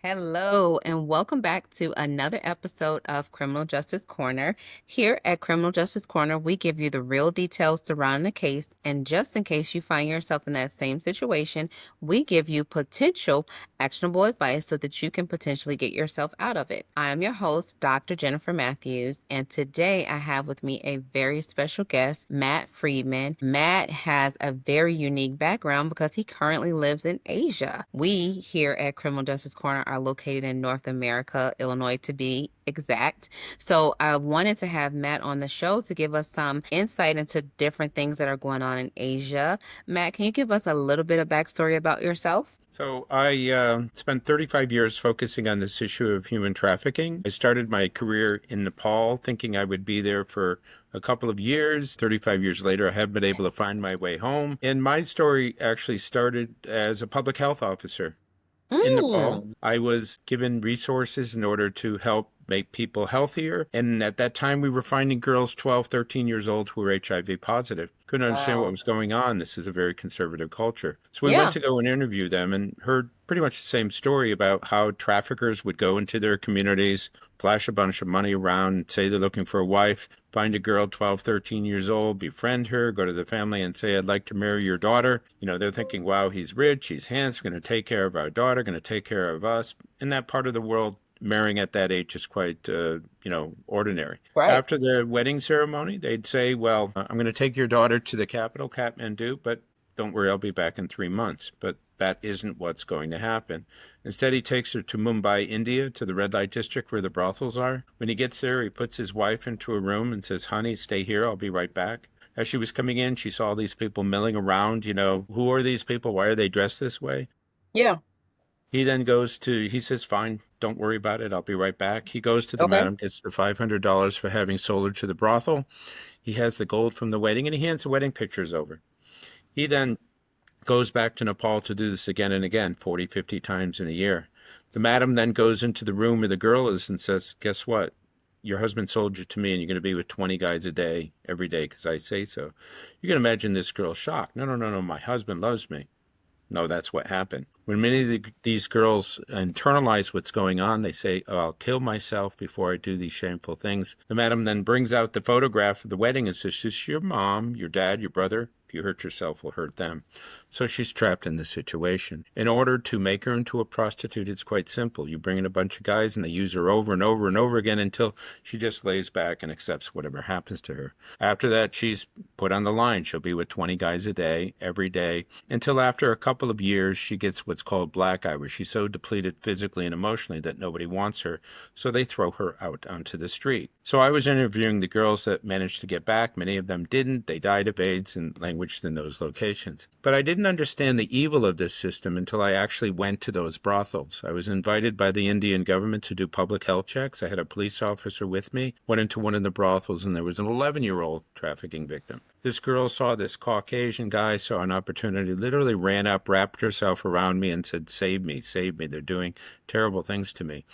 Hello, and welcome back to another episode of Criminal Justice Corner. Here at Criminal Justice Corner, we give you the real details surrounding the case, and just in case you find yourself in that same situation, we give you potential actionable advice so that you can potentially get yourself out of it. I am your host, Dr. Jennifer Matthews, and today I have with me a very special guest, Matt Friedman. Matt has a very unique background because he currently lives in Asia. We here at Criminal Justice Corner are located in North America, Illinois to be exact. So I wanted to have Matt on the show to give us some insight into different things that are going on in Asia. Matt, can you give us a little bit of backstory about yourself? So I spent 35 years focusing on this issue of human trafficking. I started my career in Nepal thinking I would be there for a couple of years. 35 years later, I have been able to find my way home. And my story actually started as a public health officer in Nepal. Mm. I was given resources in order to help make people healthier. And at that time, we were finding girls 12, 13 years old who were HIV positive. Couldn't understand what Wow. was going on. This is a very conservative culture. So we went Yeah. to go and interview them and heard pretty much the same story about how traffickers would go into their communities, flash a bunch of money around, say they're looking for a wife, find a girl 12, 13 years old, befriend her, go to the family and say, I'd like to marry your daughter. They're thinking, wow, he's rich, he's handsome, going to take care of our daughter, going to take care of us. In that part of the world, marrying at that age is quite, ordinary. Right. After the wedding ceremony, they'd say, well, I'm going to take your daughter to the capital, Kathmandu, but don't worry, I'll be back in 3 months. But that isn't what's going to happen. Instead, he takes her to Mumbai, India, to the red light district where the brothels are. When he gets there, he puts his wife into a room and says, honey, stay here, I'll be right back. As she was coming in, she saw these people milling around. Who are these people? Why are they dressed this way? Yeah. He says, fine, don't worry about it. I'll be right back. He goes to the Okay. madam, gets the $500 for having sold her to the brothel. He has the gold from the wedding and he hands the wedding pictures over. He then goes back to Nepal to do this again and again, 40, 50 times in a year. The madam then goes into the room where the girl is and says, guess what? Your husband sold you to me and you're going to be with 20 guys a day, every day, because I say so. You can imagine this girl's shocked. No, no, no, no, my husband loves me. No, that's what happened. When many of these girls internalize what's going on, they say, oh, I'll kill myself before I do these shameful things. The madam then brings out the photograph of the wedding and says, this is your mom, your dad, your brother. If you hurt yourself, we'll hurt them. So she's trapped in this situation. In order to make her into a prostitute, it's quite simple. You bring in a bunch of guys and they use her over and over and over again until she just lays back and accepts whatever happens to her. After that, she's put on the line. She'll be with 20 guys a day, every day, until after a couple of years, she gets what's called black eye, where she's so depleted physically and emotionally that nobody wants her. So they throw her out onto the street. So I was interviewing the girls that managed to get back. Many of them didn't. They died of AIDS and languished in those locations. But I didn't understand the evil of this system until I actually went to those brothels. I was invited by the Indian government to do public health checks. I had a police officer with me, went into one of the brothels, and there was an 11-year-old trafficking victim. This girl saw this Caucasian guy, saw an opportunity, literally ran up, wrapped herself around me and said, save me, save me. They're doing terrible things to me.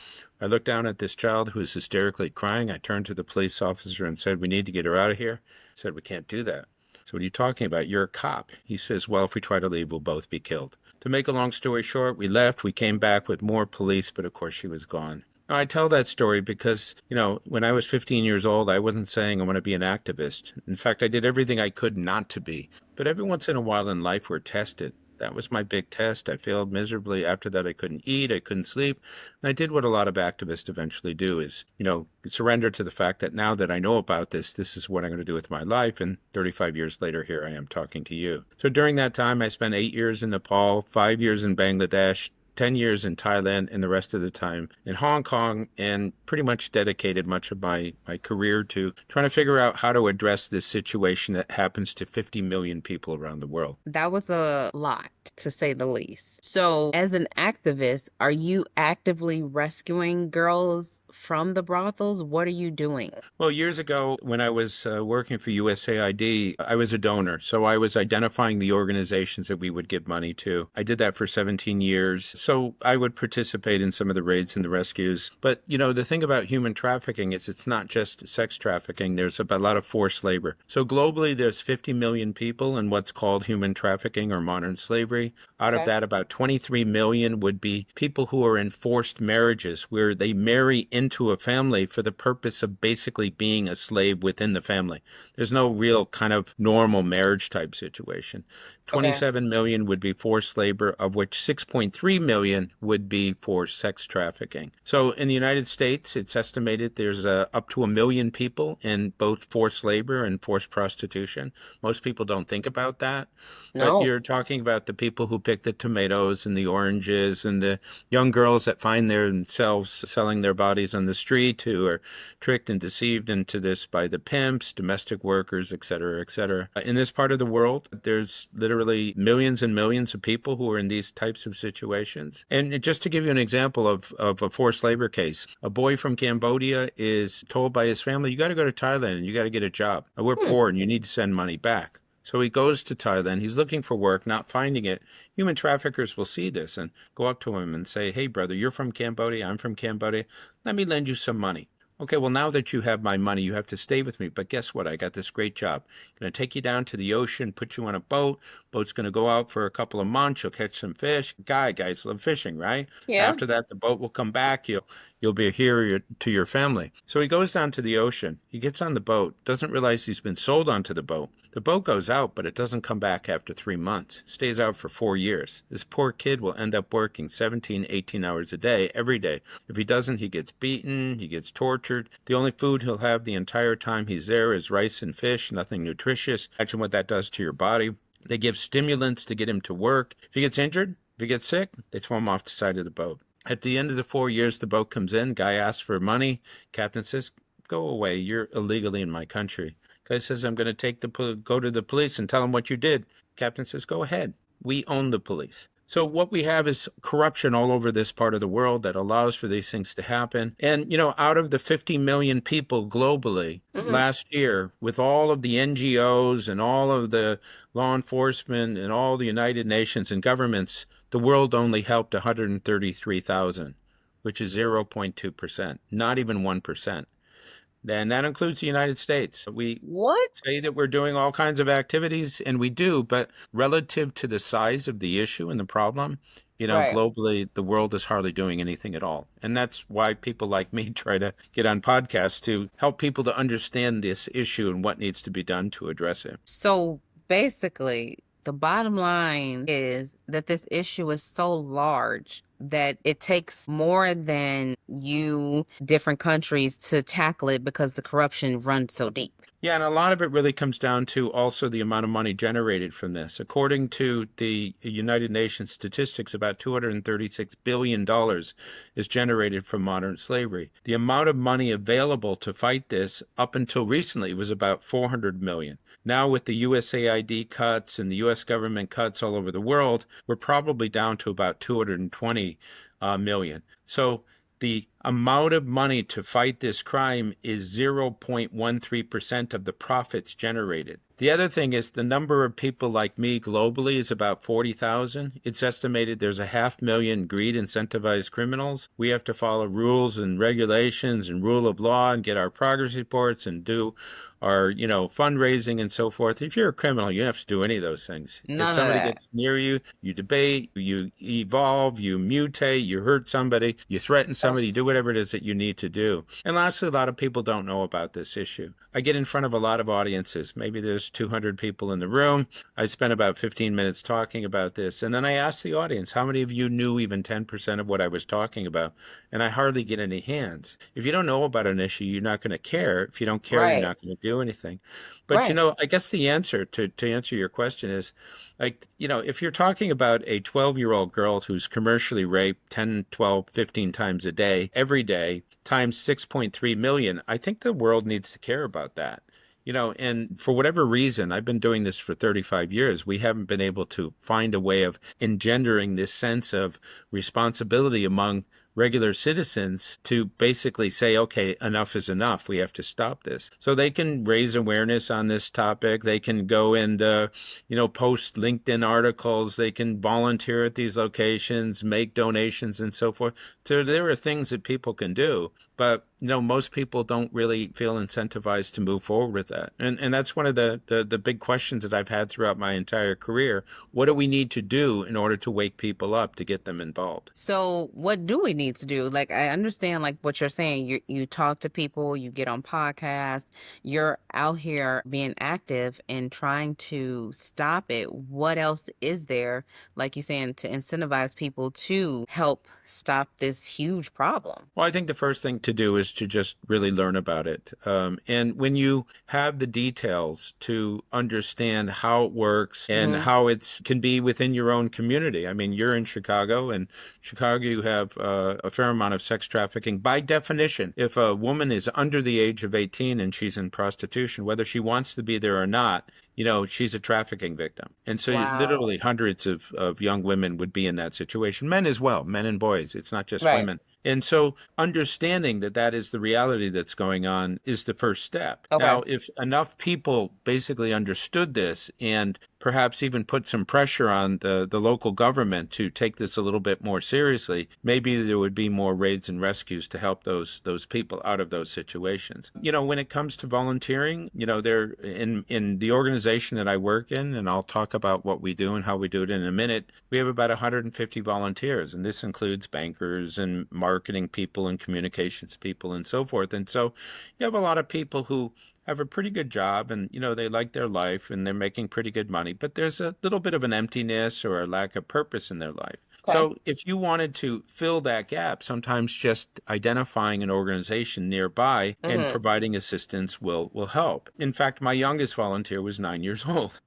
I looked down at this child who was hysterically crying. I turned to the police officer and said, we need to get her out of here. He said, we can't do that. So what are you talking about? You're a cop. He says, well, if we try to leave, we'll both be killed. To make a long story short, we left. We came back with more police, but of course she was gone. Now, I tell that story because, when I was 15 years old, I wasn't saying I want to be an activist. In fact, I did everything I could not to be. But every once in a while in life, we're tested. That was my big test. I failed miserably. After that, I couldn't eat. I couldn't sleep. And I did what a lot of activists eventually do is, surrender to the fact that now that I know about this is what I'm going to do with my life. And 35 years later, here I am talking to you. So during that time, I spent 8 years in Nepal, 5 years in Bangladesh, 10 years in Thailand, and the rest of the time in Hong Kong, and pretty much dedicated much of my career to trying to figure out how to address this situation that happens to 50 million people around the world. That was a lot, to say the least. So, as an activist, are you actively rescuing girls from the brothels? What are you doing? Well, years ago, when I was working for USAID, I was a donor. So I was identifying the organizations that we would give money to. I did that for 17 years. So I would participate in some of the raids and the rescues. But, the thing about human trafficking is it's not just sex trafficking. There's a lot of forced labor. So globally, there's 50 million people in what's called human trafficking or modern slavery. slavery. Out of Okay. that, about 23 million would be people who are in forced marriages, where they marry into a family for the purpose of basically being a slave within the family. There's no real kind of normal marriage type situation. Okay. 27 million would be forced labor, of which 6.3 million would be for sex trafficking. So in the United States, it's estimated there's up to 1 million people in both forced labor and forced prostitution. Most people don't think about that, but No. you're talking about the people who pick the tomatoes and the oranges and the young girls that find themselves selling their bodies on the street, who are tricked and deceived into this by the pimps, domestic workers, et cetera, et cetera. In this part of the world, there's literally millions and millions of people who are in these types of situations. And just to give you an example of a forced labor case, a boy from Cambodia is told by his family, you got to go to Thailand and you got to get a job. We're Hmm. poor and you need to send money back. So he goes to Thailand. He's looking for work, not finding it. Human traffickers will see this and go up to him and say, hey, brother, you're from Cambodia. I'm from Cambodia. Let me lend you some money. Okay, well, now that you have my money, you have to stay with me. But guess what? I got this great job. I'm going to take you down to the ocean, put you on a boat. Boat's going to go out for a couple of months. You'll catch some fish. Guys love fishing, right? Yeah. After that, the boat will come back. You'll be here to your family. So he goes down to the ocean. He gets on the boat, doesn't realize he's been sold onto the boat. The boat goes out, but it doesn't come back after 3 months. Stays out for 4 years. This poor kid will end up working 17, 18 hours a day, every day. If he doesn't, he gets beaten, he gets tortured. The only food he'll have the entire time he's there is rice and fish, nothing nutritious. Imagine what that does to your body. They give stimulants to get him to work. If he gets injured, if he gets sick, they throw him off the side of the boat. At the end of the 4 years, the boat comes in. Guy asks for money. Captain says, go away. You're illegally in my country. Guy says, I'm going to go to the police and tell them what you did. Captain says, go ahead. We own the police. So what we have is corruption all over this part of the world that allows for these things to happen. And, out of the 50 million people globally Hmm. last year, with all of the NGOs and all of the law enforcement and all the United Nations and governments, the world only helped 133,000, which is 0.2%, not even 1%. And that includes the United States. We What? say that we're doing all kinds of activities, and we do, but relative to the size of the issue and the problem, Right. globally, the world is hardly doing anything at all. And that's why people like me try to get on podcasts to help people to understand this issue and what needs to be done to address it. So basically, the bottom line is that this issue is so large that it takes more than different countries to tackle it because the corruption runs so deep. Yeah, and a lot of it really comes down to also the amount of money generated from this. According to the United Nations statistics, about $236 billion is generated from modern slavery. The amount of money available to fight this up until recently was about 400 million. Now with the USAID cuts and the US government cuts all over the world, we're probably down to about 220 million. So the amount of money to fight this crime is 0.13% of the profits generated. The other thing is the number of people like me globally is about 40,000. It's estimated there's 500,000 greed incentivized criminals. We have to follow rules and regulations and rule of law and get our progress reports and do our, fundraising and so forth. If you're a criminal, you don't have to do any of those things. If None of somebody that. gets near you, you debate, you evolve, you mutate, you hurt somebody, you threaten Oh, somebody, you do whatever it is that you need to do. And lastly, a lot of people don't know about this issue. I get in front of a lot of audiences. Maybe there's 200 people in the room. I spent about 15 minutes talking about this. And then I asked the audience, how many of you knew even 10% of what I was talking about? And I hardly get any hands. If you don't know about an issue, you're not going to care. If you don't care, you're right. not going to do anything. But, Right. I guess the answer to answer your question is, like, if you're talking about a 12-year-old girl who's commercially raped 10, 12, 15 times a day, every day, times 6.3 million, I think the world needs to care about that. And for whatever reason, I've been doing this for 35 years. We haven't been able to find a way of engendering this sense of responsibility among regular citizens to basically say, okay, enough is enough. We have to stop this. So they can raise awareness on this topic. They can go and, post LinkedIn articles. They can volunteer at these locations, make donations and so forth. So there are things that people can do. But most people don't really feel incentivized to move forward with that. And that's one of the big questions that I've had throughout my entire career. What do we need to do in order to wake people up to get them involved? So what do we need to do? Like I understand like what you're saying. You talk to people, you get on podcasts, you're out here being active and trying to stop it. What else is there, like you saying, to incentivize people to help stop this huge problem? Well, I think the first thing to do is to just really learn about it. And when you have the details to understand how it works and Hmm. how it can be within your own community. I mean, you're in Chicago, and Chicago, you have a fair amount of sex trafficking. By definition, if a woman is under the age of 18 and she's in prostitution, whether she wants to be there or not, she's a trafficking victim. And so Wow. literally hundreds of young women would be in that situation, men as well, men and boys. It's not just Right. women. And so understanding that that is the reality that's going on is the first step. Okay. Now, if enough people basically understood this and perhaps even put some pressure on the local government to take this a little bit more seriously, maybe there would be more raids and rescues to help those people out of those situations. When it comes to volunteering, there in the organization that I work in, and I'll talk about what we do and how we do it in a minute, we have about 150 volunteers, and this includes bankers and marketing people and communications people and so forth. And so you have a lot of people who have a pretty good job and they like their life and they're making pretty good money, but there's a little bit of an emptiness or a lack of purpose in their life. Okay. So if you wanted to fill that gap, sometimes just identifying an organization nearby and Hmm. providing assistance will help. In fact, my youngest volunteer was 9 years old.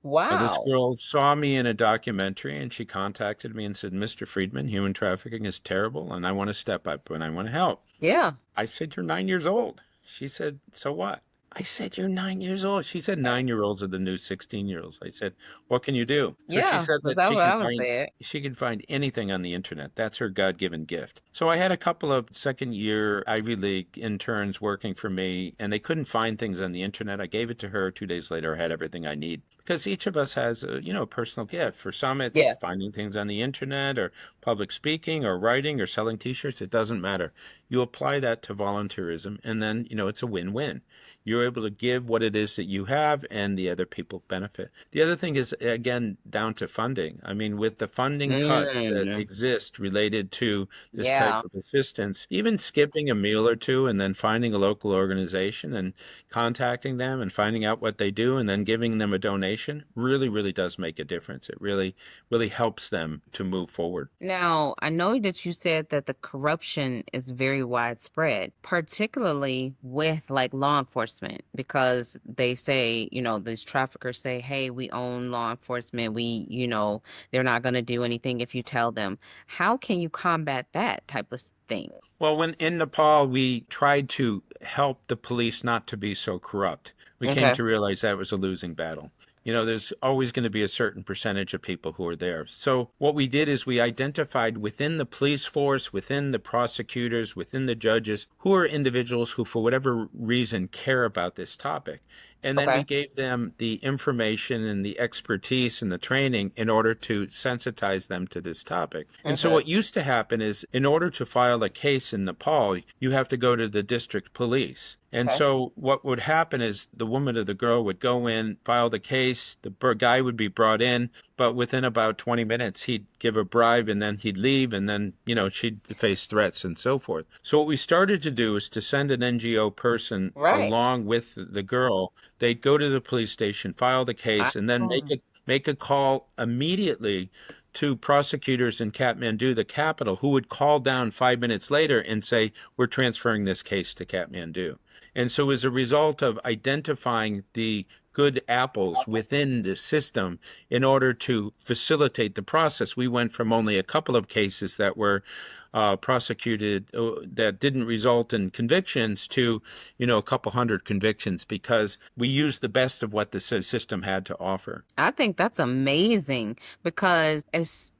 This Wow. girl saw me in a documentary and she contacted me and said, Mr. Friedman, human trafficking is terrible and I want to step up and I want to help. Yeah. I said, you're 9 years old. She said, so what? I said, you're 9 years old. She said, 9 year olds are the new 16-year-olds. I said, what can you do? So she Yeah. said Was that that what I was saying? she can find anything on the internet. That's her God-given gift. So I had a couple of second-year Ivy League interns working for me, and they couldn't find things on the internet. I gave it to her. 2 days later, I had everything I need. Because each of us has a personal gift. For some, it's Yes. finding things on the internet or public speaking or writing or selling T-shirts. It doesn't matter. You apply that to volunteerism, and then it's a win-win. You're able to give what it is that you have, and the other people benefit. The other thing is, again, down to funding. I mean, with the funding cuts that Mm. exist related to this type Yeah. of assistance, even skipping a meal or two and then finding a local organization and contacting them and finding out what they do and then giving them a donation really, really does make a difference. It really, really helps them to move forward. Now, I know that you said that the corruption is very widespread, particularly with like law enforcement, because they say, these traffickers say, hey, we own law enforcement. They're not going to do anything if you tell them. How can you combat that type of thing? Well, when in Nepal, we tried to help the police not to be so corrupt. We came Okay. to realize that was a losing battle. There's always going to be a certain percentage of people who are there. So what we did is we identified within the police force, within the prosecutors, within the judges, who are individuals who, for whatever reason, care about this topic. And then we Okay. gave them the information and the expertise and the training in order to sensitize them to this topic. And so Hmm. what used to happen is in order to file a case in Nepal, you have to go to the district police. And Okay. so what would happen is the woman or the girl would go in, file the case, the guy would be brought in, but within about 20 minutes, he'd give a bribe and then he'd leave and then, she'd face threats and so forth. So what we started to do is to send an NGO person Right. along with the girl. They'd go to the police station, file the case, and then Oh. make a call immediately to prosecutors in Kathmandu, the capital, who would call down 5 minutes later and say, we're transferring this case to Kathmandu. And so as a result of identifying the good apples within the system in order to facilitate the process, we went from only a couple of cases that were prosecuted that didn't result in convictions to, a couple hundred convictions because we used the best of what the system had to offer. I think that's amazing because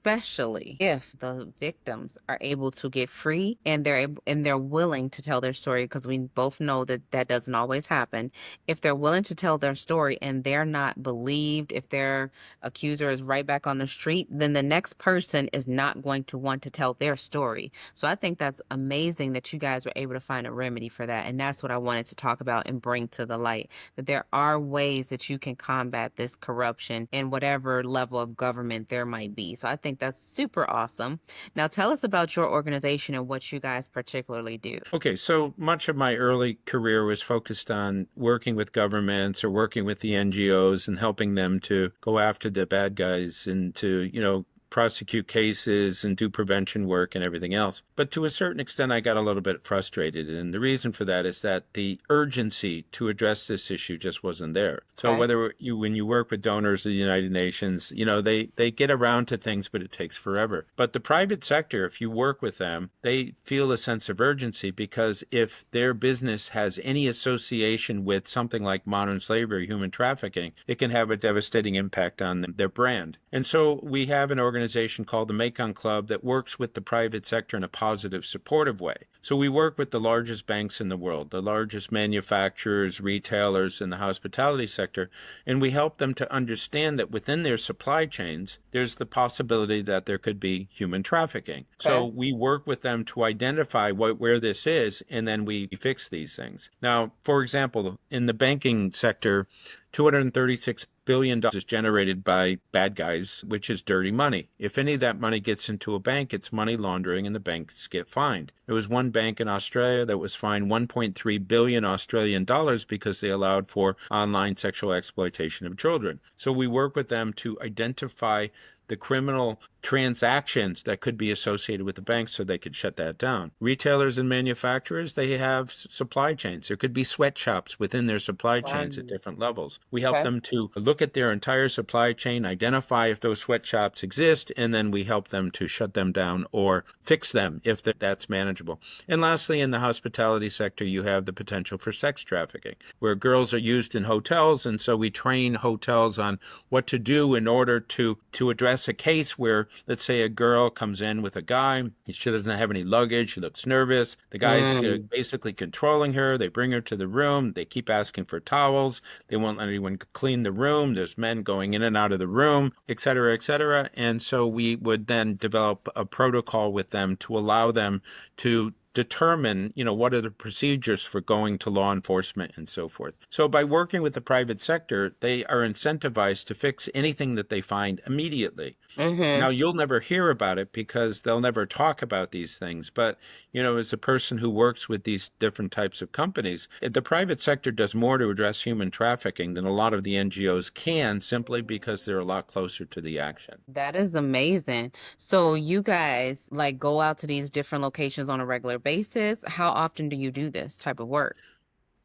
especially if the victims are able to get free and they're willing to tell their story, because we both know that that doesn't always happen. If they're willing to tell their story and they're not believed, if their accuser is right back on the street, then the next person is not going to want to tell their story. So I think that's amazing that you guys were able to find a remedy for that. And that's what I wanted to talk about and bring to the light, that there are ways that you can combat this corruption in whatever level of government there might be. So I think that's super awesome. Now tell us about your organization and what you guys particularly do. Okay, so much of my early career was focused on working with governments or working with the NGOs and helping them to go after the bad guys and to, prosecute cases and do prevention work and everything else. But to a certain extent, I got a little bit frustrated. And the reason for that is that the urgency to address this issue just wasn't there. So Okay. when you work with donors of the United Nations, they get around to things, but it takes forever. But the private sector, if you work with them, they feel a sense of urgency, because if their business has any association with something like modern slavery or human trafficking, it can have a devastating impact on their brand. And so we have an organization called the Mekong Club that works with the private sector in a positive, supportive way. So we work with the largest banks in the world, the largest manufacturers, retailers in the hospitality sector, and we help them to understand that within their supply chains, there's the possibility that there could be human trafficking. So Okay. we work with them to identify where this is, and then we fix these things. Now, for example, in the banking sector, $236 billion is generated by bad guys, which is dirty money. If any of that money gets into a bank, it's money laundering and the banks get fined. There was one bank in Australia that was fined 1.3 billion Australian dollars because they allowed for online sexual exploitation of children. So we work with them to identify the criminal transactions that could be associated with the banks so they could shut that down. Retailers and manufacturers, they have supply chains. There could be sweatshops within their supply Wow. chains at different levels. We help Okay. them to look at their entire supply chain, identify if those sweatshops exist, and then we help them to shut them down or fix them if that's manageable. And lastly, in the hospitality sector, you have the potential for sex trafficking, where girls are used in hotels, and so we train hotels on what to do in order to address a case where, let's say, a girl comes in with a guy, she doesn't have any luggage, she looks nervous, the guy's Mm. basically controlling her, they bring her to the room, they keep asking for towels, they won't let anyone clean the room, there's men going in and out of the room, etc., etc. And so we would then develop a protocol with them to allow them to determine, what are the procedures for going to law enforcement and so forth. So by working with the private sector, they are incentivized to fix anything that they find immediately. Mm-hmm. Now, you'll never hear about it because they'll never talk about these things. But, as a person who works with these different types of companies, the private sector does more to address human trafficking than a lot of the NGOs can, simply because they're a lot closer to the action. That is amazing. So you guys like go out to these different locations on a regular basis. How often do you do this type of work?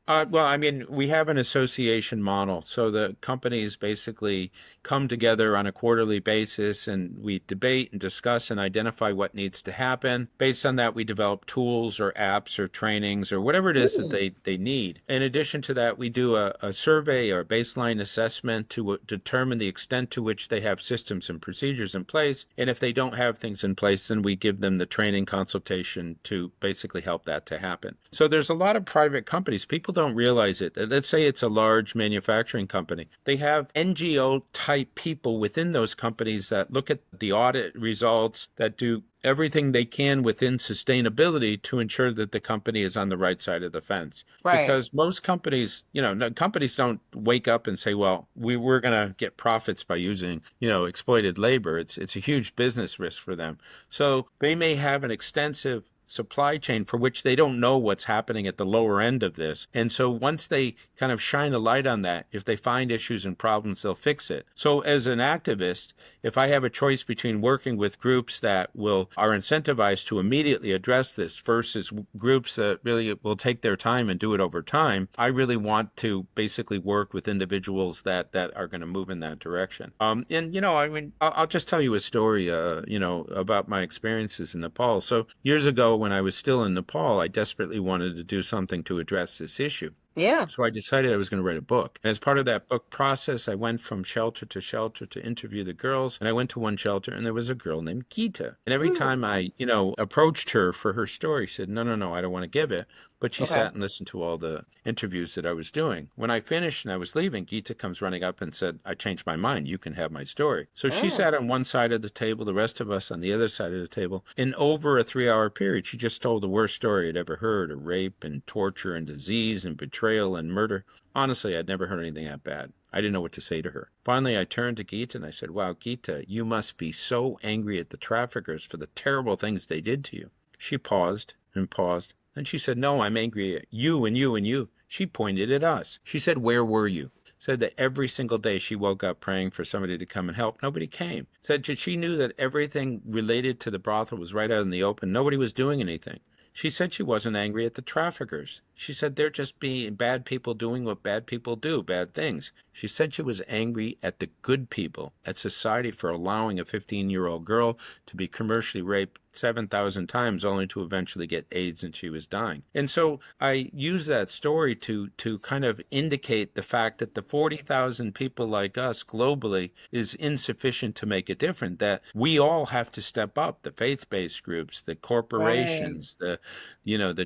Well, I mean, we have an association model. So the companies basically come together on a quarterly basis and we debate and discuss and identify what needs to happen. Based on that, we develop tools or apps or trainings or whatever it is that Ooh. they need. In addition to that, we do a survey or a baseline assessment to determine the extent to which they have systems and procedures in place. And if they don't have things in place, then we give them the training consultation to basically help that to happen. So there's a lot of private companies. People don't realize it. Let's say it's a large manufacturing company. They have NGO type people within those companies that look at the audit results, that do everything they can within sustainability to ensure that the company is on the right side of the fence. Right. Because most companies, no, companies don't wake up and say, well, we're going to get profits by using, exploited labor. It's a huge business risk for them. So they may have an extensive supply chain for which they don't know what's happening at the lower end of this. And so once they kind of shine a light on that, if they find issues and problems, they'll fix it. So as an activist, if I have a choice between working with groups that are incentivized to immediately address this versus groups that really will take their time and do it over time, I really want to basically work with individuals that are going to move in that direction. I mean, I'll just tell you a story, about my experiences in Nepal. So years ago, when I was still in Nepal, I desperately wanted to do something to address this issue. Yeah. So I decided I was going to write a book. And as part of that book process, I went from shelter to shelter to interview the girls. And I went to one shelter and there was a girl named Gita. And every Mm, time I, approached her for her story, she said, no, no, no, I don't want to give it. But she okay. sat and listened to all the interviews that I was doing. When I finished and I was leaving, Gita comes running up and said, I changed my mind. You can have my story. So she Mm, sat on one side of the table, the rest of us on the other side of the table. In over a 3 hour period, she just told the worst story I'd ever heard of rape and torture and disease and betrayal and murder. Honestly, I'd never heard anything that bad. I didn't know what to say to her. Finally, I turned to Gita and I said, wow, Gita, you must be so angry at the traffickers for the terrible things they did to you. She paused and paused. And she said, no, I'm angry at you and you and you. She pointed at us. She said, where were you? Said that every single day she woke up praying for somebody to come and help. Nobody came. Said that she knew that everything related to the brothel was right out in the open. Nobody was doing anything. She said she wasn't angry at the traffickers. She said they're just being bad people doing what bad people do, bad things. She said she was angry at the good people, at society for allowing a 15-year-old girl to be commercially raped 7,000 times only to eventually get AIDS and she was dying. And so I use that story to kind of indicate the fact that the 40,000 people like us globally is insufficient to make a difference, that we all have to step up, the faith-based groups, the right. corporations, the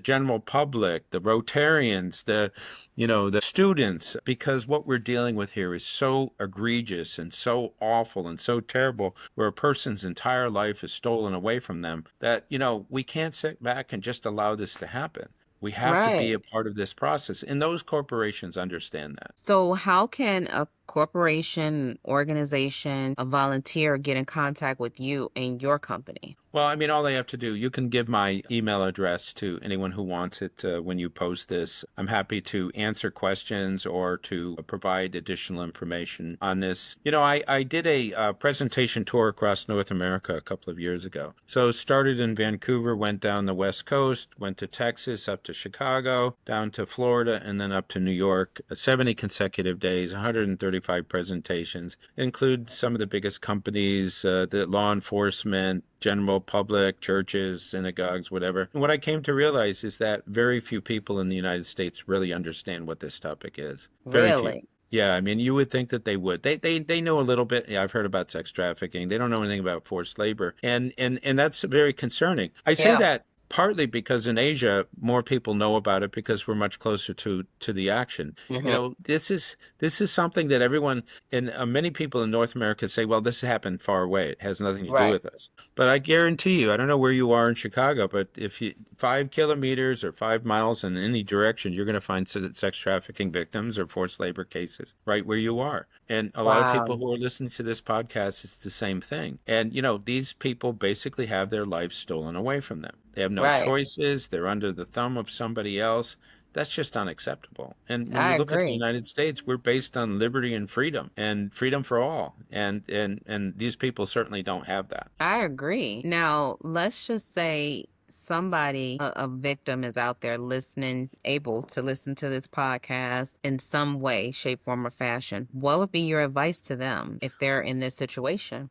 general public, the Rotarians, the students, because what we're dealing with here is so egregious and so awful and so terrible, where a person's entire life is stolen away from them, that, we can't sit back and just allow this to happen. We have to be Right. a part of this process. And those corporations understand that. So, how can a corporation, organization, a volunteer get in contact with you and your company? Well, I mean, all they have to do, you can give my email address to anyone who wants it when you post this. I'm happy to answer questions or to provide additional information on this. I did a presentation tour across North America a couple of years ago. So started in Vancouver, went down the West Coast, went to Texas, up to Chicago, down to Florida, and then up to New York. 70 consecutive days, 135 presentations, include some of the biggest companies, the law enforcement, general public, churches, synagogues, whatever. And what I came to realize is that very few people in the United States really understand what this topic is. Very few. Really? Yeah, I mean, you would think that they would. They know a little bit. Yeah, I've heard about sex trafficking. They don't know anything about forced labor, and that's very concerning. I say Yeah. that partly because in Asia more people know about it because we're much closer to the action. Hmm. This is something that everyone and many people in North America say, well, this happened far away. It has nothing to do Right. with us. But I guarantee you, I don't know where you are in Chicago, but if you 5 kilometers or 5 miles in any direction, you're going to find sex trafficking victims or forced labor cases right where you are. And a lot of people Wow. who are listening to this podcast, it's the same thing. And, these people basically have their lives stolen away from them. They have no Right. choices. They're under the thumb of somebody else. That's just unacceptable. And when I you look at the agree. United States, we're based on liberty and freedom for all. And these people certainly don't have that. I agree. Now, let's just say somebody, a victim is out there listening, able to listen to this podcast in some way, shape, form, or fashion. What would be your advice to them if they're in this situation?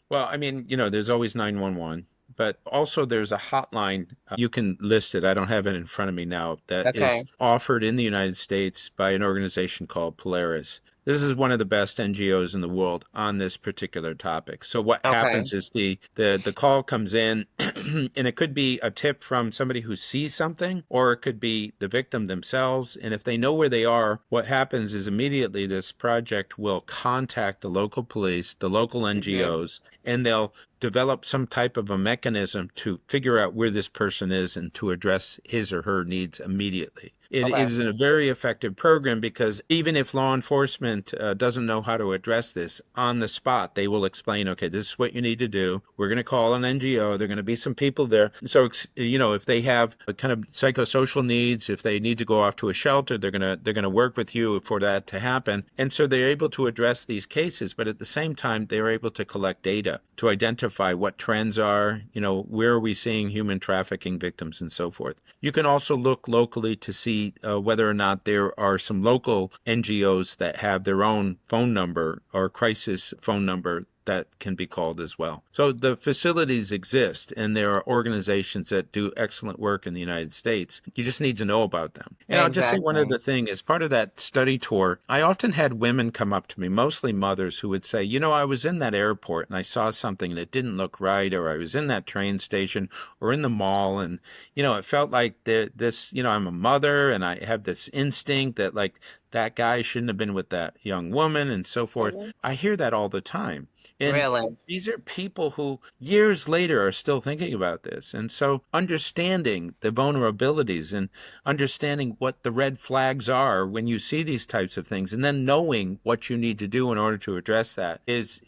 Well, I mean, there's always 911, but also there's a hotline. You can list it. I don't have it in front of me now. That is Okay. offered in the United States by an organization called Polaris. This is one of the best NGOs in the world on this particular topic. So what Okay. happens is the call comes in and it could be a tip from somebody who sees something, or it could be the victim themselves. And if they know where they are, what happens is immediately this project will contact the local police, the local Hmm. NGOs, and they'll develop some type of a mechanism to figure out where this person is and to address his or her needs immediately. It Okay. is a very effective program because even if law enforcement doesn't know how to address this on the spot, they will explain, okay, this is what you need to do. We're going to call an NGO. There are going to be some people there. So, if they have a kind of psychosocial needs, if they need to go off to a shelter, they're going to work with you for that to happen. And so they're able to address these cases, but at the same time, they're able to collect data to identify what trends are, where are we seeing human trafficking victims and so forth. You can also look locally to see whether or not there are some local NGOs that have their own phone number or crisis phone number that can be called as well. So the facilities exist, and there are organizations that do excellent work in the United States. You just need to know about them. And I'll just say one other Exactly. thing. As part of that study tour, I often had women come up to me, mostly mothers, who would say, you know, I was in that airport and I saw something that didn't look right, or I was in that train station or in the mall, and, you know, it felt like this, you know, I'm a mother and I have this instinct that, like, that guy shouldn't have been with that young woman and so forth. Mhm. I hear that all the time. And Really? these are people who years later are still thinking about this. And so understanding the vulnerabilities and understanding what the red flags are when you see these types of things, and then knowing what you need to do in order to address that is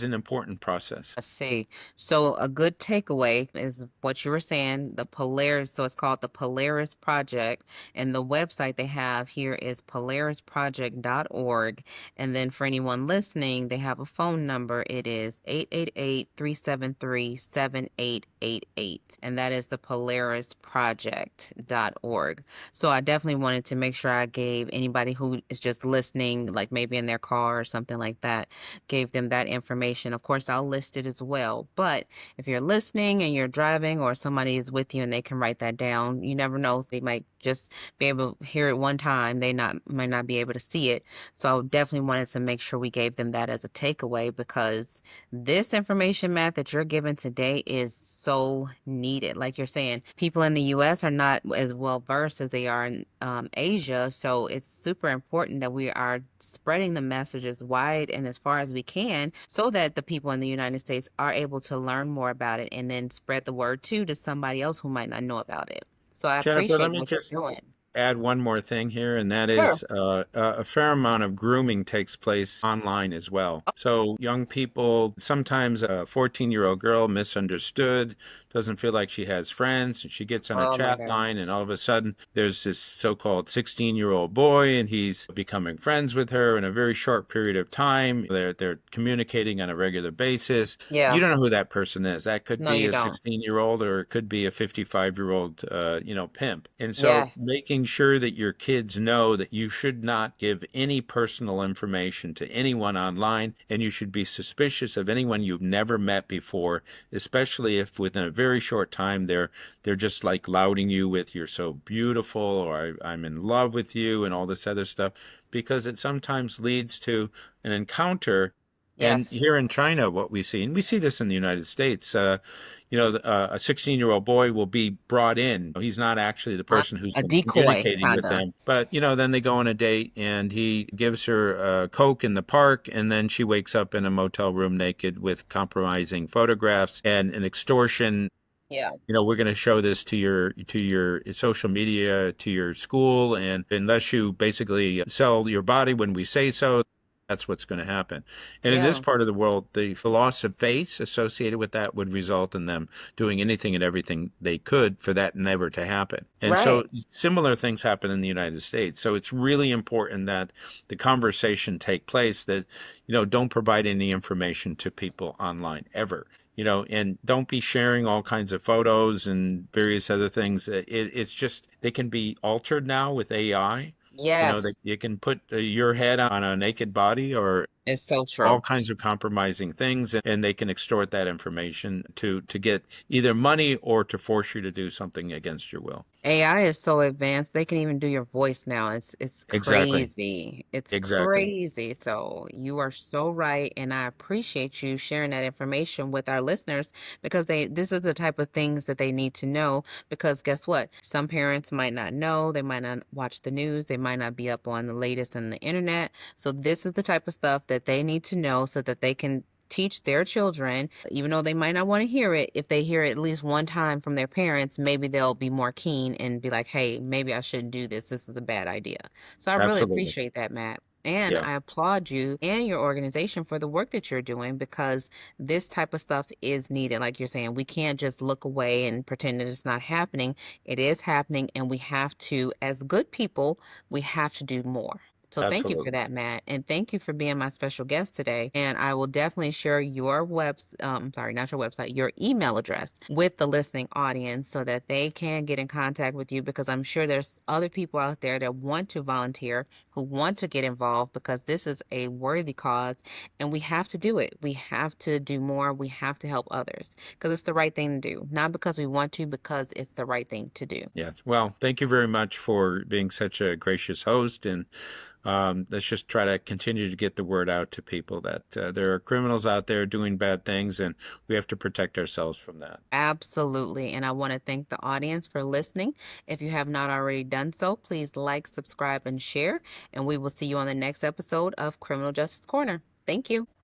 an important process. I see. So a good takeaway is what you were saying, the Polaris. So it's called the Polaris Project. And the website they have here is polarisproject.org. And then for anyone listening, they have a phone number. It is 888-373-7888. And that is the polarisproject.org. So I definitely wanted to make sure I gave anybody who is just listening, like maybe in their car or something like that, gave them that information. Of course, I'll list it as well. But if you're listening and you're driving or somebody is with you and they can write that down, you never know. They might just be able to hear it one time. They might not be able to see it. So I definitely wanted to make sure we gave them that as a takeaway, because this information, Matt, that you're giving today is so needed. Like you're saying, people in the US are not as well versed as they are in Asia. So it's super important that we are spreading the message as wide and as far as we can, so that the people in the United States are able to learn more about it and then spread the word too to somebody else who might not know about it. So I Jennifer, let appreciate me what you're just doing. add one more thing here, and that Sure. is a fair amount of grooming takes place online as well. So young people, sometimes a 14-year-old girl misunderstood, doesn't feel like she has friends, and she gets on a Oh my chat line, gosh. and all of a sudden there's this so-called 16-year-old boy, and he's becoming friends with her in a very short period of time. They're communicating on a regular basis. You Yeah. don't know who that person is. That could No, be you a don't. 16-year-old, or it could be a 55-year-old, pimp. And so Yeah. making sure that your kids know that you should not give any personal information to anyone online, and you should be suspicious of anyone you've never met before, especially if within a very short time they're just like lauding you with "you're so beautiful" or I'm in love with you" and all this other stuff, because it sometimes leads to an encounter. And Yes. here in China, what we see, and we see this in the United States, a 16-year-old boy will be brought in. He's not actually the Uh, person who's a been decoy, communicating kind with of. them. But, then they go on a date and he gives her Coke in the park. And then she wakes up in a motel room naked with compromising photographs and an extortion. Yeah. We're going to show this to your social media, to your school, and unless you basically sell your body when we say so, that's what's going to happen. And in this Yeah. part of the world, the loss of face associated with that would result in them doing anything and everything they could for that never to happen. And so Right. similar things happen in the United States. So it's really important that the conversation take place, that, don't provide any information to people online ever. And don't be sharing all kinds of photos and various other things. It's just, they can be altered now with AI. That Yes. you can put your head on a naked body or It's so all true. kinds of compromising things, and they can extort that information to get either money or to force you to do something against your will. AI is so advanced. They can even do your voice now. It's Exactly. crazy. It's Exactly. crazy. So you are so right, and I appreciate you sharing that information with our listeners, because this is the type of things that they need to know, because guess what? Some parents might not know, they might not watch the news, they might not be up on the latest on the internet. So this is the type of stuff that they need to know so that they can teach their children, even though they might not want to hear it. If they hear it at least one time from their parents, maybe they'll be more keen and be like, hey, maybe I shouldn't do this. This is a bad idea. So I really Absolutely. appreciate that, Matt. And Yeah. I applaud you and your organization for the work that you're doing, because this type of stuff is needed. Like you're saying, we can't just look away and pretend that it's not happening. It is happening, and we have to, as good people, we have to do more. So thank you for Absolutely. that, Matt. And thank you for being my special guest today. And I will definitely share your sorry, not your website, your email address with the listening audience so that they can get in contact with you, because I'm sure there's other people out there that want to volunteer, who want to get involved, because this is a worthy cause and we have to do it. We have to do more. We have to help others because it's the right thing to do, not because we want to, because it's the right thing to do. Yes. Well, thank you very much for being such a gracious host. And let's just try to continue to get the word out to people that there are criminals out there doing bad things, and we have to protect ourselves from that. Absolutely. And I want to thank the audience for listening. If you have not already done so, please like, subscribe, and share. And we will see you on the next episode of Criminal Justice Corner. Thank you.